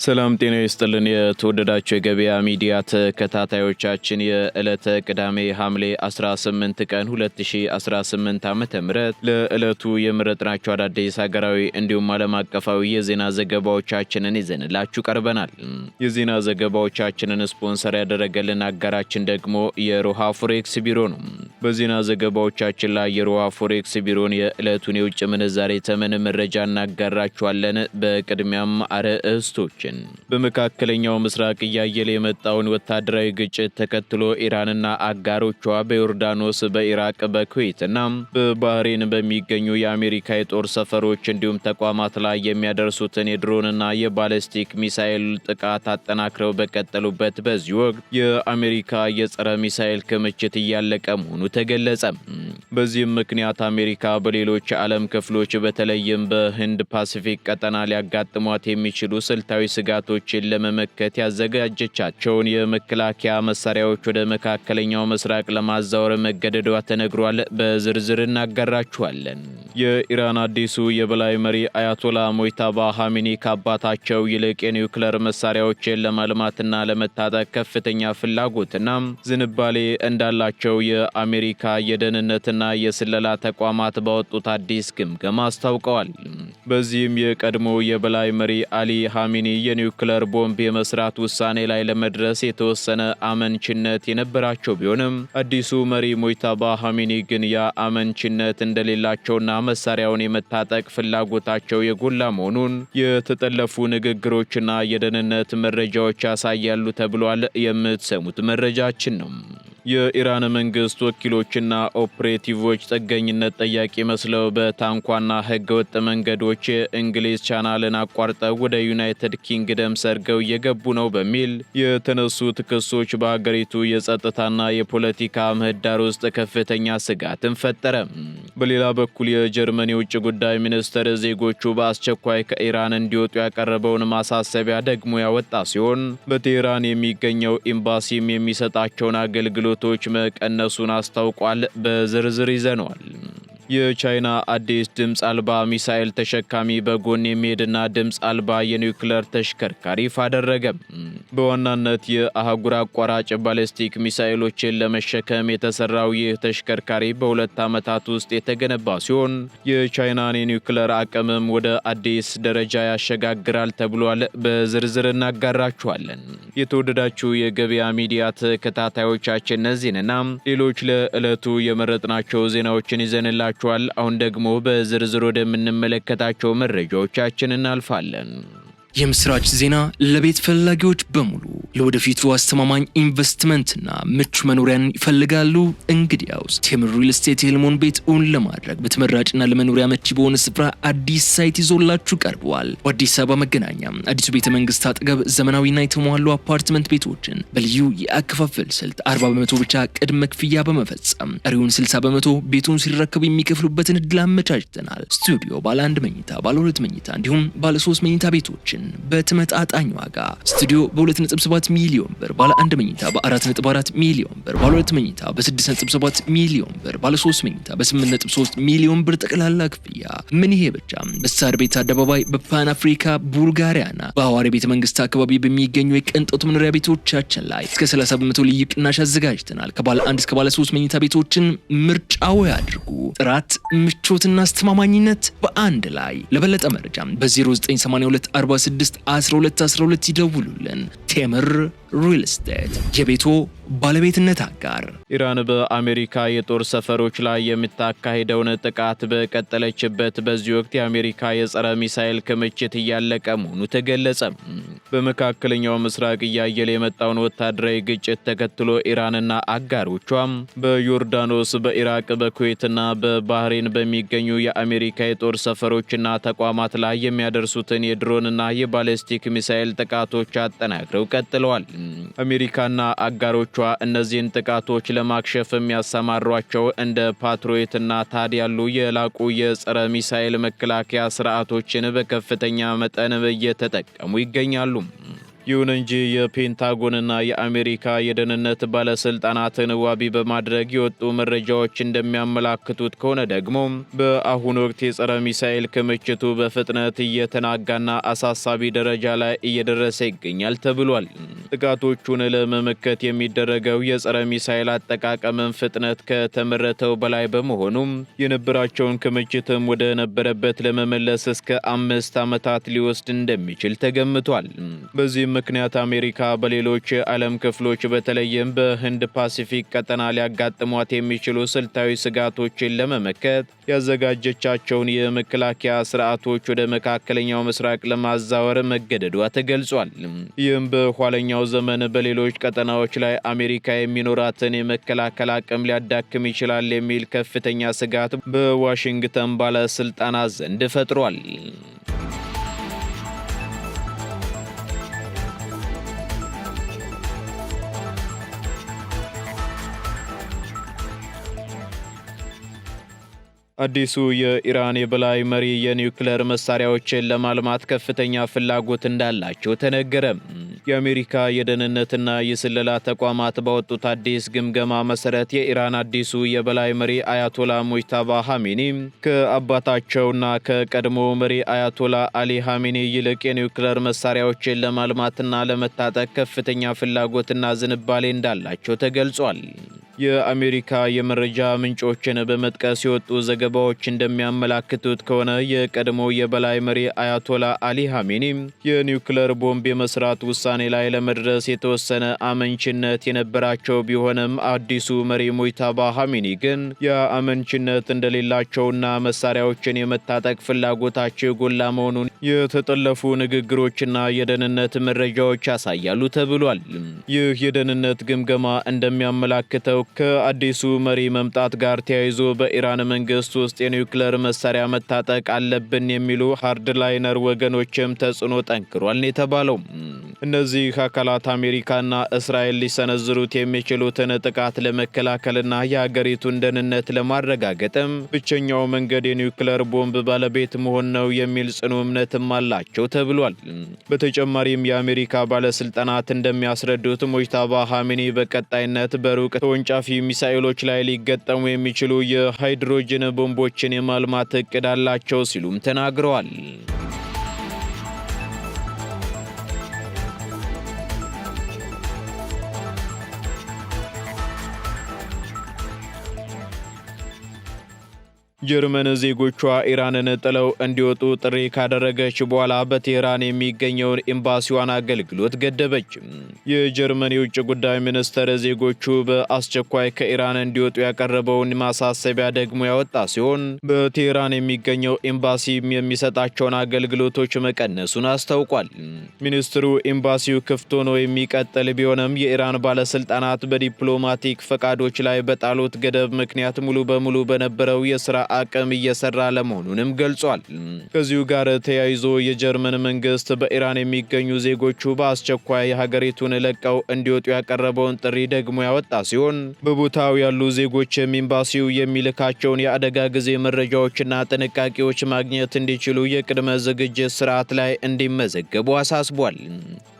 ሰላም ጤና ይስጥልን የተወደዳችሁ የገበያ ሚዲያ ተከታታዮቻችን የዕለተ ቅዳሜ ሐምሌ 18 ቀን 2018 ዓ.ም ለዕለቱ የመረጥናቸው አዳዲስ ሀገራዊ እንዲሁም ዓለም አቀፋዊ የዜና ዘገባዎቻችንን ይዘንላችሁ ቀርበናል። የዜና ዘገባዎቻችንን ስፖንሰር ያደረገልን አጋራችን ደግሞ የሮሃ ፎሬክስ ቢሮ ነው። በዜና ዘገባዎቻችን ላይ የሮሃ ፎሬክስ ቢሮን የዕለቱን የውጭ ምንዛሬ ተመን መረጃ እናጋራችኋለን። በቅድሚያም አርዕስቶች በመካከለኛው ምስራቅ እያየለ የመጣውን ወታደራዊ ግጭት ተከትሎ ኢራንና አጋሮቿ በዮርዳኖስ፣ በኢራቅ፣ በኩዌትና በባህሬን በሚገኙ የአሜሪካ የጦር ሰፈሮች እንዲሁም ተቋማት ላይ የሚያደርሱትን የድሮንና የባሊስቲክ ሚሳኤል ጥቃት አጠናክረው በቀጠሉበት በዚህ ወቅት የአሜሪካ የጸረ ሚሳኤል ክምችት እያለቀ መሆኑ ተገለጸ። በዚህም ምክንያት አሜሪካ በሌሎች የዓለም ክፍሎች በተለይም በህንድ ፓሲፊክ ቀጠና ሊያጋጥሟት የሚችሉ ስልታዊ ስጋቶችን ለመመከት ያዘጋጀቻቸውን የመከላከያ መሳሪያዎች ወደ መካከለኛው ምስራቅ ለማዛወር መገደዷ ተነግሯል። በዝርዝር እናጋራችኋለን። የኢራን አዲሱ የበላይ መሪ አያቶላ ሞይታባ ኻሜኒ ከአባታቸው ይልቅ የኒውክሌር መሳሪያዎችን ለማልማትና ለመታጠቅ ከፍተኛ ፍላጎትና ዝንባሌ እንዳላቸው የአሜሪካ የደህንነትና የስለላ ተቋማት ባወጡት አዲስ ግምገማ አስታውቀዋል። በዚህም የቀድሞ የበላይ መሪ አሊ ኻሜኒ የኒውክሌር ቦምብ የመስራት ውሳኔ ላይ ለመድረስ የተወሰነ አመንችነት የነበራቸው ቢሆንም አዲሱ መሪ ሞይታባ ኻሜኒ ግን ያ አመንችነት እንደሌላቸውና መሳሪያውን የመታጠቅ ፍላጎታቸው የጎላ መሆኑን የተጠለፉ ንግግሮችና የደህንነት መረጃዎች ያሳያሉ ተብሏል። የምትሰሙት መረጃችን ነው። የኢራን መንግስት ወኪሎችና ኦፕሬቲቮች ጥገኝነት ጠያቂ መስለው በታንኳና ህገወጥ መንገዶች የእንግሊዝ ቻናልን አቋርጠው ወደ ዩናይትድ ኪንግደም ሰርገው እየገቡ ነው በሚል የተነሱት ክሶች በሀገሪቱ የጸጥታና የፖለቲካ ምህዳር ውስጥ ከፍተኛ ስጋትን ፈጠረ። በሌላ በኩል የጀርመን የውጭ ጉዳይ ሚኒስትር ዜጎቹ በአስቸኳይ ከኢራን እንዲወጡ ያቀረበውን ማሳሰቢያ ደግሞ ያወጣ ሲሆን በቴህራን የሚገኘው ኤምባሲም የሚሰጣቸውን አገልግሎቶች መቀነሱን አስታውቋል። በዝርዝር ይዘነዋል። የቻይና አዲስ ድምፅ አልባ ሚሳኤል ተሸካሚ በጎን የሚሄድና ድምፅ አልባ የኒውክሌር ተሽከርካሪ ይፋ አደረገ። በዋናነት የአህጉር አቋራጭ ባሊስቲክ ሚሳኤሎችን ለመሸከም የተሰራው ይህ ተሽከርካሪ በ2 ዓመታት ውስጥ የተገነባ ሲሆን የቻይናን የኒውክሌር አቅምም ወደ አዲስ ደረጃ ያሸጋግራል ተብሏል። በዝርዝር እናጋራችኋለን። የተወደዳችሁ የገበያ ሚዲያ ተከታታዮቻችን እነዚህንና ሌሎች ለዕለቱ የመረጥናቸው ዜናዎችን ይዘንላችሁ አሁን ደግሞ በዝርዝር ወደምንመለከታቸው መረጃዎቻችን እናልፋለን። የምስራች ዜና ለቤት ፈላጊዎች በሙሉ ለወደፊቱ አስተማማኝ ኢንቨስትመንትና ምቹ መኖሪያን ይፈልጋሉ? እንግዲያውስ ቴምር ሪል ስቴት የህልሞን ቤት እውን ለማድረግ በተመራጭና ለመኖሪያ መቺ በሆነ ስፍራ አዲስ ሳይት ይዞላችሁ ቀርበዋል። በአዲስ አበባ መገናኛ አዲሱ ቤተ መንግስት አጠገብ ዘመናዊና የተሟሉ አፓርትመንት ቤቶችን በልዩ የአከፋፈል ስልት 40% ብቻ ቅድመ ክፍያ በመፈጸም ቀሪውን 60% ቤቱን ሲረከቡ የሚከፍሉበትን እድል አመቻችተናል። ስቱዲዮ ባለ 1 መኝታ፣ ባለ 2 መኝታ እንዲሁም ባለ 3 መኝታ ቤቶችን በተመጣጣኝ ዋጋ ስቱዲዮ በ2.7 ሚሊዮን ብር፣ ባለ 1 መኝታ በ4.4 ሚሊዮን ብር፣ ባለ 2 መኝታ በ6.7 ሚሊዮን ብር፣ ባለ 3 መኝታ በ8.3 ሚሊዮን ብር ጠቅላላ ክፍያ። ምን ይሄ ብቻ! በሳር ቤት አደባባይ በፓን አፍሪካ ቡልጋሪያና በሐዋሪ ቤተ መንግስት አካባቢ በሚገኙ የቅንጦት መኖሪያ ቤቶቻችን ላይ እስከ 30% ልዩ ቅናሽ አዘጋጅተናል። ከባለ 1 እስከ ባለ 3 መኝታ ቤቶችን ምርጫው ያድርጉ። ጥራት፣ ምቾትና አስተማማኝነት በአንድ ላይ። ለበለጠ መረጃ በ0982 461212 ይደውሉልን። ቴምር ሪል ስቴት የቤቶ ባለቤትነት አጋር። ኢራን በአሜሪካ የጦር ሰፈሮች ላይ የምታካሂደውን ጥቃት በቀጠለችበት በዚህ ወቅት የአሜሪካ የጸረ ሚሳኤል ክምችት እያለቀ መሆኑ ተገለጸ። በመካከለኛው ምስራቅ እያየለ የመጣውን ወታደራዊ ግጭት ተከትሎ ኢራንና አጋሮቿም በዮርዳኖስ፣ በኢራቅ፣ በኩዌትና በባህሬን በሚገኙ የአሜሪካ የጦር ሰፈሮችና ተቋማት ላይ የሚያደርሱትን የድሮንና የባሊስቲክ ሚሳኤል ጥቃቶች አጠናክረው ቀጥለዋል። አሜሪካና አጋሮቿ እነዚህን ጥቃቶች ለማክሸፍ የሚያሰማሯቸው እንደ ፓትሪዮትና ታድ ያሉ የላቁ የጸረ ሚሳኤል መከላከያ ስርዓቶችን በከፍተኛ መጠን እየተጠቀሙ ይገኛሉ። ይሁን እንጂ የፔንታጎንና የአሜሪካ የደህንነት ባለስልጣናትን ዋቢ በማድረግ የወጡ መረጃዎች እንደሚያመላክቱት ከሆነ ደግሞ በአሁኑ ወቅት የጸረ ሚሳኤል ክምችቱ በፍጥነት እየተናጋና አሳሳቢ ደረጃ ላይ እየደረሰ ይገኛል ተብሏል። ጥቃቶቹን ለመመከት የሚደረገው የጸረ ሚሳኤል አጠቃቀምን ፍጥነት ከተመረተው በላይ በመሆኑም የነበራቸውን ክምችትም ወደ ነበረበት ለመመለስ እስከ 5 ዓመታት ሊወስድ እንደሚችል ተገምቷል። በዚህም ምክንያት አሜሪካ በሌሎች የዓለም ክፍሎች በተለይም በህንድ ፓሲፊክ ቀጠና ሊያጋጥሟት የሚችሉ ስልታዊ ስጋቶችን ለመመከት ያዘጋጀቻቸውን የመከላከያ ስርዓቶች ወደ መካከለኛው ምስራቅ ለማዛወር መገደዷ ተገልጿል። ይህም በኋለኛው ዘመን በሌሎች ቀጠናዎች ላይ አሜሪካ የሚኖራትን የመከላከል አቅም ሊያዳክም ይችላል የሚል ከፍተኛ ስጋት በዋሽንግተን ባለስልጣናት ዘንድ ፈጥሯል። አዲሱ የኢራን የበላይ መሪ የኒውክሌር መሳሪያዎችን ለማልማት ከፍተኛ ፍላጎት እንዳላቸው ተነገረ። የአሜሪካ የደህንነትና የስለላ ተቋማት ባወጡት አዲስ ግምገማ መሰረት የኢራን አዲሱ የበላይ መሪ አያቶላ ሙጅታባ ኻሜኒ ከአባታቸውና ከቀድሞ መሪ አያቶላ አሊ ኻሜኒ ይልቅ የኒውክሌር መሳሪያዎችን ለማልማትና ለመታጠቅ ከፍተኛ ፍላጎትና ዝንባሌ እንዳላቸው ተገልጿል። የአሜሪካ የመረጃ ምንጮችን በመጥቀስ የወጡ ዘገባዎች እንደሚያመላክቱት ከሆነ የቀድሞ የበላይ መሪ አያቶላ አሊ ኻሜኒ የኒውክሌር ቦምብ የመስራት ውሳኔ ላይ ለመድረስ የተወሰነ አመንችነት የነበራቸው ቢሆንም አዲሱ መሪ ሙጅታባ ኻሜኒ ግን የአመንችነት እንደሌላቸውና መሳሪያዎችን የመታጠቅ ፍላጎታቸው የጎላ መሆኑን የተጠለፉ ንግግሮችና የደህንነት መረጃዎች ያሳያሉ ተብሏል። ይህ የደህንነት ግምገማ እንደሚያመላክተው ከአዲሱ መሪ መምጣት ጋር ተያይዞ በኢራን መንግስት ውስጥ የኒውክሌር መሳሪያ መታጠቅ አለብን የሚሉ ሃርድላይነር ወገኖችም ተጽዕኖ ጠንክሯል የተባለው። እነዚህ አካላት አሜሪካና እስራኤል ሊሰነዝሩት የሚችሉትን ጥቃት ለመከላከልና የሀገሪቱን ደህንነት ለማረጋገጥም ብቸኛው መንገድ የኒውክሌር ቦምብ ባለቤት መሆን ነው የሚል ጽኑ እምነትም አላቸው ተብሏል። በተጨማሪም የአሜሪካ ባለስልጣናት እንደሚያስረዱት ሙጅታባ ኻሜኒ በቀጣይነት በሩቅ ተወንጫፊ ሚሳኤሎች ላይ ሊገጠሙ የሚችሉ የሃይድሮጅን ቦምቦችን የማልማት እቅድ አላቸው ሲሉም ተናግረዋል። ጀርመን ዜጎቿ ኢራንን ጥለው እንዲወጡ ጥሪ ካደረገች በኋላ በቴህራን የሚገኘውን ኤምባሲዋን አገልግሎት ገደበች። የጀርመን የውጭ ጉዳይ ሚኒስትር ዜጎቹ በአስቸኳይ ከኢራን እንዲወጡ ያቀረበውን ማሳሰቢያ ደግሞ ያወጣ ሲሆን በቴህራን የሚገኘው ኤምባሲም የሚሰጣቸውን አገልግሎቶች መቀነሱን አስታውቋል። ሚኒስትሩ ኤምባሲው ክፍት ሆኖ የሚቀጥል ቢሆንም የኢራን ባለስልጣናት በዲፕሎማቲክ ፈቃዶች ላይ በጣሉት ገደብ ምክንያት ሙሉ በሙሉ በነበረው የስራ አቅም እየሰራ ለመሆኑንም ገልጿል። ከዚሁ ጋር ተያይዞ የጀርመን መንግስት በኢራን የሚገኙ ዜጎቹ በአስቸኳይ ሀገሪቱን ለቀው እንዲወጡ ያቀረበውን ጥሪ ደግሞ ያወጣ ሲሆን በቦታው ያሉ ዜጎችም ኤምባሲው የሚልካቸውን የአደጋ ጊዜ መረጃዎችና ጥንቃቄዎች ማግኘት እንዲችሉ የቅድመ ዝግጅት ስርዓት ላይ እንዲመዘገቡ አሳስቧል።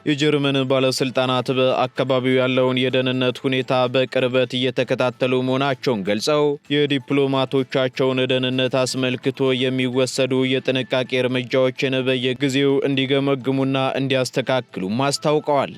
የጀርመን ባለስልጣናት በአካባቢው ያለውን የደህንነት ሁኔታ በቅርበት እየተከታተሉ መሆናቸውን ገልጸው የዲፕሎማቶቻቸውን ደህንነት አስመልክቶ የሚወሰዱ የጥንቃቄ እርምጃዎችን በየጊዜው እንዲገመግሙና እንዲያስተካክሉም አስታውቀዋል።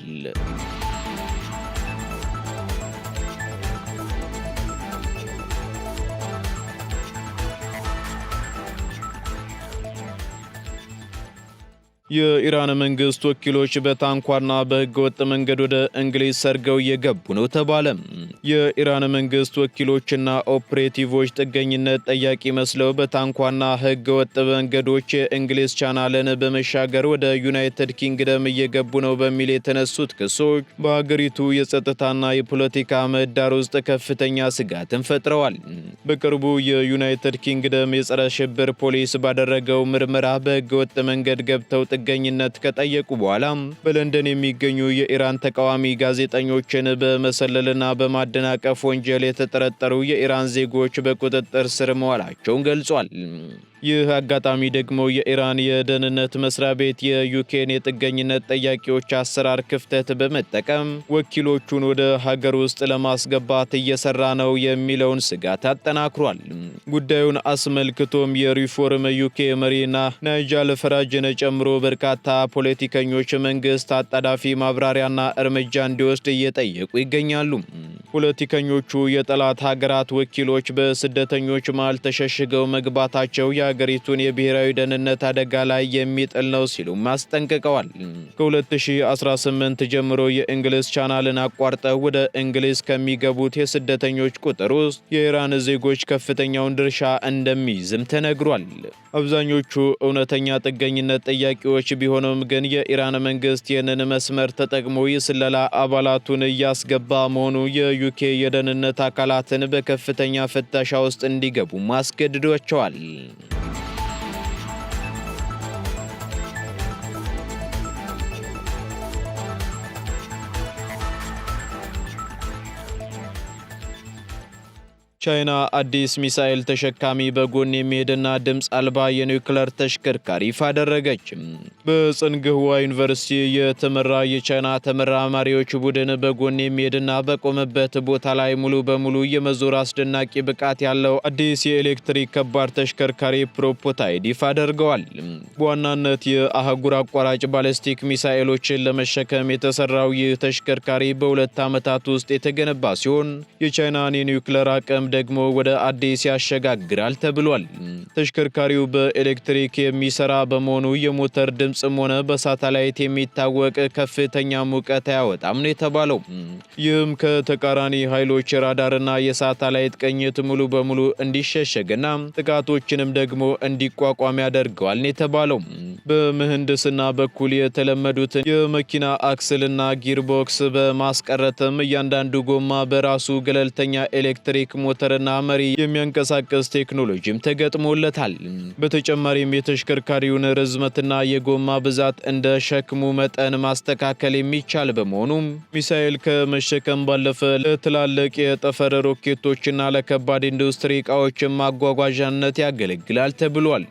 የኢራን መንግስት ወኪሎች በታንኳና በህገወጥ መንገድ ወደ እንግሊዝ ሰርገው እየገቡ ነው ተባለ። የኢራን መንግስት ወኪሎችና ኦፕሬቲቮች ጥገኝነት ጠያቂ መስለው በታንኳና ህገወጥ መንገዶች የእንግሊዝ ቻናልን በመሻገር ወደ ዩናይትድ ኪንግደም እየገቡ ነው በሚል የተነሱት ክሶች በሀገሪቱ የጸጥታና የፖለቲካ ምህዳር ውስጥ ከፍተኛ ስጋትን ፈጥረዋል። በቅርቡ የዩናይትድ ኪንግደም የጸረ ሽብር ፖሊስ ባደረገው ምርመራ በህገወጥ መንገድ ገብተው ጥገኝነት ከጠየቁ በኋላ በለንደን የሚገኙ የኢራን ተቃዋሚ ጋዜጠኞችን በመሰለልና በማደናቀፍ ወንጀል የተጠረጠሩ የኢራን ዜጎች በቁጥጥር ስር መዋላቸውን ገልጿል። ይህ አጋጣሚ ደግሞ የኢራን የደህንነት መስሪያ ቤት የዩኬን የጥገኝነት ጠያቂዎች አሰራር ክፍተት በመጠቀም ወኪሎቹን ወደ ሀገር ውስጥ ለማስገባት እየሰራ ነው የሚለውን ስጋት አጠናክሯል። ጉዳዩን አስመልክቶም የሪፎርም ዩኬ መሪና ናይጃል ፈራጅን ጨምሮ በርካታ ፖለቲከኞች መንግስት አጣዳፊ ማብራሪያና እርምጃ እንዲወስድ እየጠየቁ ይገኛሉ። ፖለቲከኞቹ የጠላት ሀገራት ወኪሎች በስደተኞች መሃል ተሸሽገው መግባታቸው የሀገሪቱን የብሔራዊ ደህንነት አደጋ ላይ የሚጥል ነው ሲሉም አስጠንቅቀዋል። ከ2018 ጀምሮ የእንግሊዝ ቻናልን አቋርጠው ወደ እንግሊዝ ከሚገቡት የስደተኞች ቁጥር ውስጥ የኢራን ዜጎች ከፍተኛውን ድርሻ እንደሚይዝም ተነግሯል። አብዛኞቹ እውነተኛ ጥገኝነት ጠያቂዎች ቢሆኑም ግን የኢራን መንግስት ይህንን መስመር ተጠቅሞ የስለላ አባላቱን እያስገባ መሆኑ የዩኬ የደህንነት አካላትን በከፍተኛ ፍተሻ ውስጥ እንዲገቡ አስገድዷቸዋል። ቻይና አዲስ ሚሳኤል ተሸካሚ በጎን የሚሄድና ድምፅ አልባ የኒውክሌር ተሽከርካሪ ይፋ አደረገች። በጽንግህዋ ዩኒቨርሲቲ የተመራ የቻይና ተመራማሪዎች ቡድን በጎን የሚሄድና በቆመበት ቦታ ላይ ሙሉ በሙሉ የመዞር አስደናቂ ብቃት ያለው አዲስ የኤሌክትሪክ ከባድ ተሽከርካሪ ፕሮቶታይፕ ይፋ አድርገዋል። በዋናነት የአህጉር አቋራጭ ባሊስቲክ ሚሳኤሎችን ለመሸከም የተሰራው ይህ ተሽከርካሪ በ2 ዓመታት ውስጥ የተገነባ ሲሆን የቻይናን የኒውክሌር አቅም ደግሞ ወደ አዲስ ያሸጋግራል ተብሏል። ተሽከርካሪው በኤሌክትሪክ የሚሰራ በመሆኑ የሞተር ድምጽም ሆነ በሳተላይት የሚታወቅ ከፍተኛ ሙቀት አያወጣም ነው የተባለው። ይህም ከተቃራኒ ኃይሎች ራዳርና የሳተላይት ቅኝት ሙሉ በሙሉ እንዲሸሸግና ጥቃቶችንም ደግሞ እንዲቋቋም ያደርገዋል ነው የተባለው። በምህንድስና በኩል የተለመዱትን የመኪና አክስልና ጊርቦክስ በማስቀረትም እያንዳንዱ ጎማ በራሱ ገለልተኛ ኤሌክትሪክ ሞተርና መሪ የሚያንቀሳቅስ ቴክኖሎጂም ተገጥሞለታል። በተጨማሪም የተሽከርካሪውን ርዝመትና የጎማ ብዛት እንደ ሸክሙ መጠን ማስተካከል የሚቻል በመሆኑም ሚሳኤል ከመሸከም ባለፈ ለትላልቅ የጠፈር ሮኬቶችና ለከባድ ኢንዱስትሪ ዕቃዎች ማጓጓዣነት ያገለግላል ተብሏል።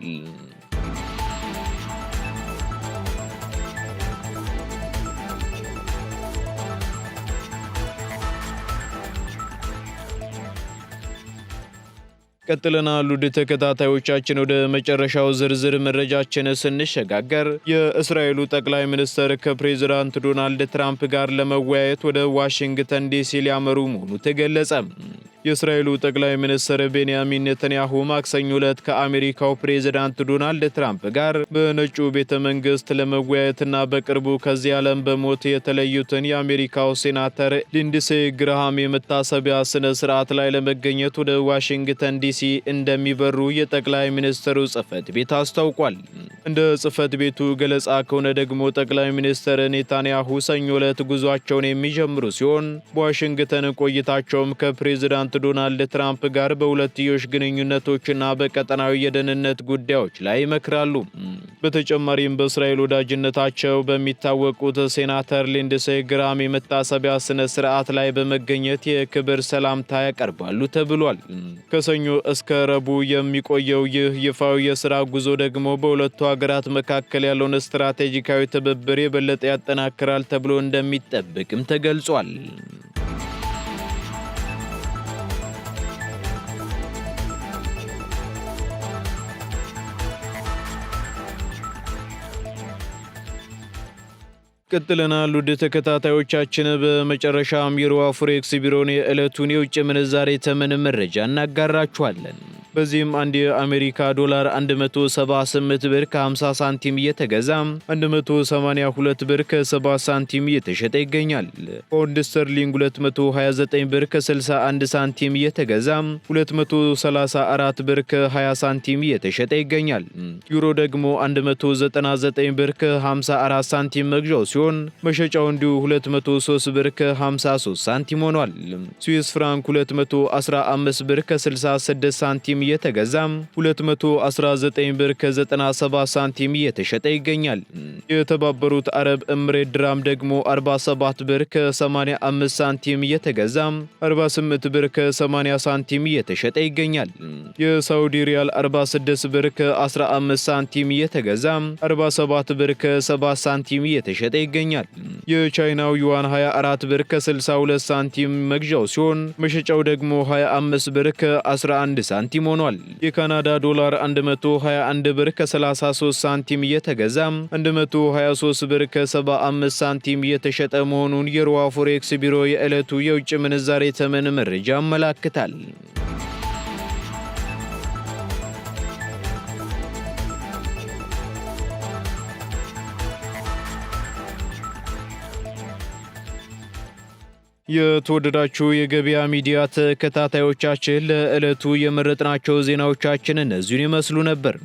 ቀጥለናል። ውድ ተከታታዮቻችን ወደ መጨረሻው ዝርዝር መረጃችን ስንሸጋገር የእስራኤሉ ጠቅላይ ሚኒስትር ከፕሬዝዳንት ዶናልድ ትራምፕ ጋር ለመወያየት ወደ ዋሽንግተን ዲሲ ሊያመሩ መሆኑ ተገለጸ። የእስራኤሉ ጠቅላይ ሚኒስትር ቤንያሚን ኔታንያሁ ማክሰኞ ዕለት ከአሜሪካው ፕሬዝዳንት ዶናልድ ትራምፕ ጋር በነጩ ቤተ መንግስት ለመወያየትና በቅርቡ ከዚህ ዓለም በሞት የተለዩትን የአሜሪካው ሴናተር ሊንድሴ ግርሃም የመታሰቢያ ስነ ስርዓት ላይ ለመገኘት ወደ ዋሽንግተን ዲሲ እንደሚበሩ የጠቅላይ ሚኒስትሩ ጽህፈት ቤት አስታውቋል። እንደ ጽህፈት ቤቱ ገለጻ ከሆነ ደግሞ ጠቅላይ ሚኒስትር ኔታንያሁ ሰኞ ዕለት ጉዟቸውን የሚጀምሩ ሲሆን በዋሽንግተን ቆይታቸውም ከፕሬዝዳንት ዶናልድ ትራምፕ ጋር በሁለትዮሽ ግንኙነቶችና በቀጠናዊ የደህንነት ጉዳዮች ላይ ይመክራሉ። በተጨማሪም በእስራኤል ወዳጅነታቸው በሚታወቁት ሴናተር ሊንድሴ ግራሃም የመታሰቢያ ስነ ስርዓት ላይ በመገኘት የክብር ሰላምታ ያቀርባሉ ተብሏል። ከሰኞ እስከ ረቡዕ የሚቆየው ይህ ይፋዊ የሥራ ጉዞ ደግሞ በሁለቱ ሀገራት መካከል ያለውን ስትራቴጂካዊ ትብብር የበለጠ ያጠናክራል ተብሎ እንደሚጠበቅም ተገልጿል። ቀጥለናል። ውድ ተከታታዮቻችን በመጨረሻም የሮሃ ፎሬክስ ቢሮን የዕለቱን የውጭ ምንዛሬ ተመን መረጃ እናጋራችኋለን። በዚህም አንድ የአሜሪካ ዶላር 178 ብር ከ50 ሳንቲም እየተገዛ 182 ብር ከ70 ሳንቲም እየተሸጠ ይገኛል። ፓውንድ ስተርሊንግ 229 ብር ከ61 ሳንቲም እየተገዛ 234 ብር ከ20 ሳንቲም እየተሸጠ ይገኛል። ዩሮ ደግሞ 199 ብር ከ54 ሳንቲም መግዣው ሲሆን መሸጫው እንዲሁ 203 ብር ከ53 ሳንቲም ሆኗል። ስዊስ ፍራንክ 215 ብር ከ66 ሳንቲም እየተገዛም 219 ብር ከ97 ሳንቲም እየተሸጠ ይገኛል። የተባበሩት አረብ ኤምሬት ድራም ደግሞ 47 ብር ከ85 ሳንቲም እየተገዛም 48 ብር ከ80 ሳንቲም እየተሸጠ ይገኛል። የሳውዲ ሪያል 46 ብር ከ15 ሳንቲም እየተገዛም 47 ብር ከ7 ሳንቲም እየተሸጠ ይገኛል። የቻይናው ዩዋን 24 ብር ከ62 ሳንቲም መግዣው ሲሆን መሸጫው ደግሞ 25 ብር ከ11 ሳንቲም ሆኗል። የካናዳ ዶላር 121 ብር ከ33 ሳንቲም እየተገዛም 123 ብር ከ75 ሳንቲም እየተሸጠ መሆኑን የሩዋ ፎሬክስ ቢሮ የዕለቱ የውጭ ምንዛሬ ተመን መረጃ ያመላክታል። የተወደዳችሁ የገበያ ሚዲያ ተከታታዮቻችን ለዕለቱ የመረጥናቸው ዜናዎቻችን እነዚህን ይመስሉ ነበር።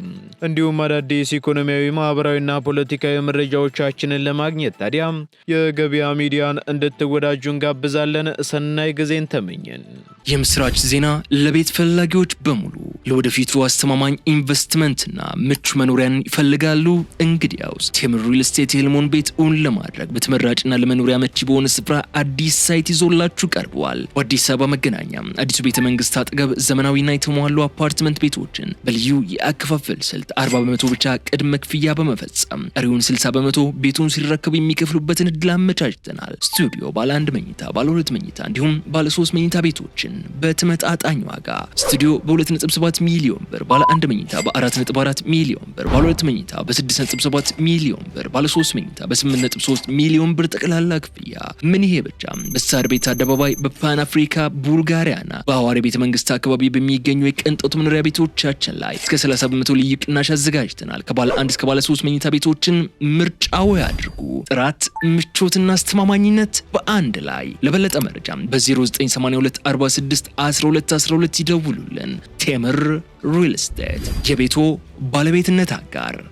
እንዲሁም አዳዲስ ኢኮኖሚያዊ፣ ማህበራዊና ፖለቲካዊ መረጃዎቻችንን ለማግኘት ታዲያ የገበያ ሚዲያን እንድትወዳጁ እንጋብዛለን። ሰናይ ጊዜን ተመኘን። የምስራች ዜና ለቤት ፈላጊዎች በሙሉ ለወደፊቱ አስተማማኝ ኢንቨስትመንትና ምቹ መኖሪያን ይፈልጋሉ? እንግዲያውስ ቴምር ሪል ስቴት የህልሞን ቤት እውን ለማድረግ በተመራጭና ለመኖሪያ መቺ በሆነ ስፍራ አዲስ ሳይት ይዞላችሁ ቀርበዋል። በአዲስ አበባ መገናኛ አዲሱ ቤተ መንግስት አጠገብ ዘመናዊና የተሟሉ አፓርትመንት ቤቶችን በልዩ የአከፋፈል ስልት 40 በመቶ ብቻ ቅድመ ክፍያ በመፈጸም ቀሪውን 60 በመቶ ቤቱን ሲረከቡ የሚከፍሉበትን እድል አመቻችተናል። ስቱዲዮ ባለ 1 መኝታ፣ ባለ 2 መኝታ እንዲሁም ባለ 3 መኝታ ቤቶችን በተመጣጣኝ ዋጋ ስቱዲዮ በ2.7 ሚሊዮን ብር፣ ባለ 1 መኝታ በ4.4 ሚሊዮን ብር፣ ባለ 2 መኝታ በ6.7 ሚሊዮን ብር፣ ባለ 3 መኝታ በ8.3 ሚሊዮን ብር ጠቅላላ ክፍያ። ምን ይሄ ብቻ! በሳር ቤት አደባባይ በፓን አፍሪካ ቡልጋሪያና በሐዋሪ ቤተ መንግስት አካባቢ በሚገኙ የቅንጦት መኖሪያ ቤቶቻችን ላይ እስከ 30 በመቶ ልዩ ቅናሽ አዘጋጅተናል። ከባለ 1 እስከ ባለ 3 መኝታ ቤቶችን ምርጫው ያድርጉ። ጥራት፣ ምቾትና አስተማማኝነት በአንድ ላይ። ለበለጠ መረጃ በ0982 46 12 12 ይደውሉልን። ቴምር ሪል ስቴት የቤቶ ባለቤትነት አጋር